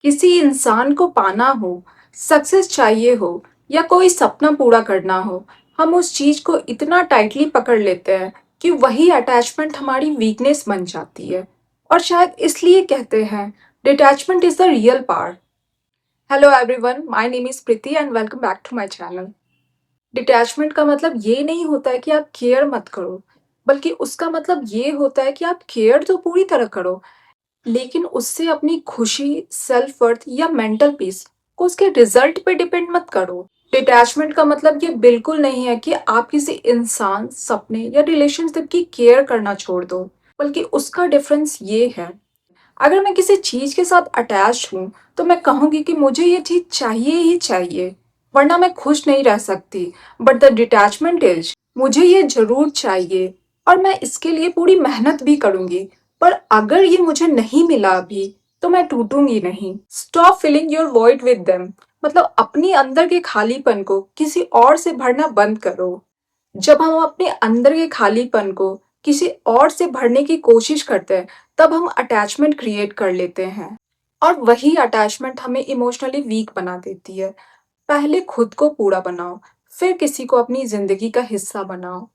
किसी इंसान को पाना हो, सक्सेस चाहिए हो या कोई सपना पूरा करना हो, हम उस चीज को इतना टाइटली पकड़ लेते हैं कि वही अटैचमेंट हमारी वीकनेस बन जाती है। और शायद इसलिए कहते हैं detachment is the real power. Hello everyone, my name is Preeti and welcome back to my channel. Detachment का मतलब ये नहीं होता है कि आप केयर मत करो, बल्कि उसका मतलब ये होता है कि आप केयर तो पूरी तरह करो, लेकिन उससे अपनी खुशी, सेल्फ वर्थ या मेंटल पीस को उसके रिजल्ट पे डिपेंड मत करो। डिटैचमेंट का मतलब ये बिल्कुल नहीं है कि आप किसी इंसान, सपने या रिलेशनशिप की केयर करना छोड़ दो, बल्कि उसका डिफरेंस ये है। अगर मैं किसी चीज के साथ अटैच हूँ, तो मैं कहूंगी कि मुझे ये चीज चाहिए ही चाहिए, वरना मैं खुश नहीं रह सकती। बट द डिटैचमेंट इज, मुझे ये जरूर चाहिए और मैं इसके लिए पूरी मेहनत भी करूंगी, पर अगर ये मुझे नहीं मिला अभी, तो मैं टूटूंगी नहीं। Stop filling your void with them, मतलब अपनी अंदर के खालीपन को किसी और से भरना बंद करो। जब हम अपने अंदर के खालीपन को किसी और से भरने की कोशिश करते हैं, तब हम अटैचमेंट क्रिएट कर लेते हैं, और वही अटैचमेंट हमें इमोशनली वीक बना देती है। पहले खुद को पूरा बनाओ, फिर किसी को अपनी जिंदगी का हिस्सा बनाओ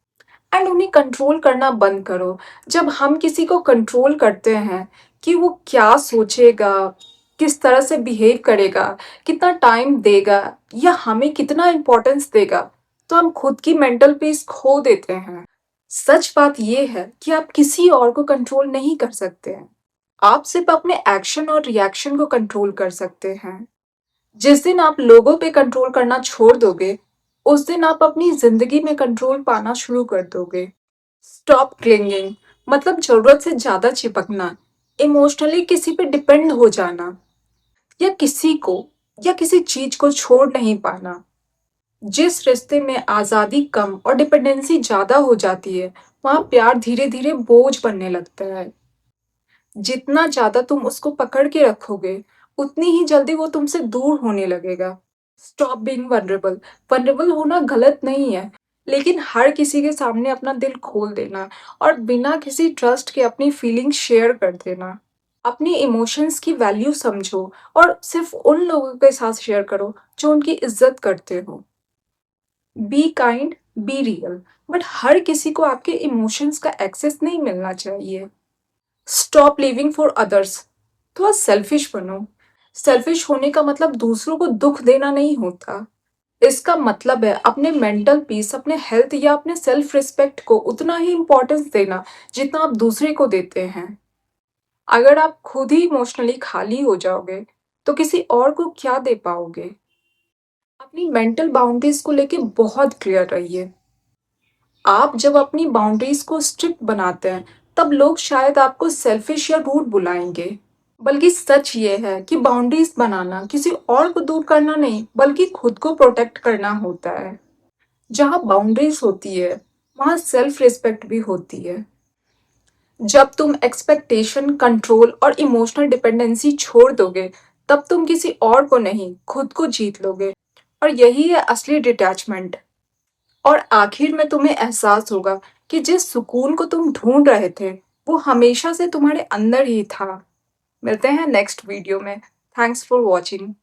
एंड उन्हें कंट्रोल करना बंद करो। जब हम किसी को कंट्रोल करते हैं कि वो क्या सोचेगा, किस तरह से बिहेव करेगा, कितना टाइम देगा या हमें कितना इम्पोर्टेंस देगा, तो हम खुद की मेंटल पीस खो देते हैं। सच बात यह है कि आप किसी और को कंट्रोल नहीं कर सकते हैं। आप सिर्फ अपने एक्शन और रिएक्शन को कंट्रोल कर सकते हैं। जिस दिन आप लोगों पे कंट्रोल करना छोड़ दोगे, उस दिन आप अपनी जिंदगी में कंट्रोल पाना शुरू कर दोगे। स्टॉप क्लिंगिंग, मतलब जरूरत से ज्यादा चिपकना, इमोशनली किसी पे डिपेंड हो जाना, या किसी को या किसी चीज को छोड़ नहीं पाना। जिस रिश्ते में आजादी कम और डिपेंडेंसी ज्यादा हो जाती है, वहां प्यार धीरे धीरे बोझ बनने लगता है। जितना ज्यादा तुम उसको पकड़ के रखोगे, उतनी ही जल्दी वो तुमसे दूर होने लगेगा। Stop being vulnerable. वनरेबल होना गलत नहीं है, लेकिन हर किसी के सामने अपना दिल खोल देना और बिना किसी ट्रस्ट के अपनी फीलिंग शेयर कर देना। अपनी इमोशंस की वैल्यू समझो और सिर्फ उन लोगों के साथ शेयर करो जो उनकी इज्जत करते हो। Be kind, be real, but हर किसी को आपके इमोशंस का एक्सेस नहीं मिलना चाहिए। Stop living for others. थोड़ा सेल्फिश बनो। सेल्फिश होने का मतलब दूसरों को दुख देना नहीं होता। इसका मतलब है अपने मेंटल पीस, अपने हेल्थ या अपने सेल्फ रिस्पेक्ट को उतना ही इम्पोर्टेंस देना जितना आप दूसरे को देते हैं। अगर आप खुद ही इमोशनली खाली हो जाओगे, तो किसी और को क्या दे पाओगे। अपनी मेंटल बाउंड्रीज को लेके बहुत क्लियर रहिए। आप जब अपनी बाउंड्रीज को स्ट्रिक्ट बनाते हैं, तब लोग शायद आपको सेल्फिश या रूड बुलाएंगे, बल्कि सच ये है कि बाउंड्रीज बनाना किसी और को दूर करना नहीं, बल्कि खुद को प्रोटेक्ट करना होता है। जहाँ बाउंड्रीज होती है, वहाँ सेल्फ रिस्पेक्ट भी होती है। जब तुम एक्सपेक्टेशन, कंट्रोल और इमोशनल डिपेंडेंसी छोड़ दोगे, तब तुम किसी और को नहीं, खुद को जीत लोगे। और यही है असली डिटैचमेंट। और आखिर में तुम्हें एहसास होगा कि जिस सुकून को तुम ढूंढ रहे थे, वो हमेशा से तुम्हारे अंदर ही था। मिलते हैं नेक्स्ट वीडियो में। Thanks for watching.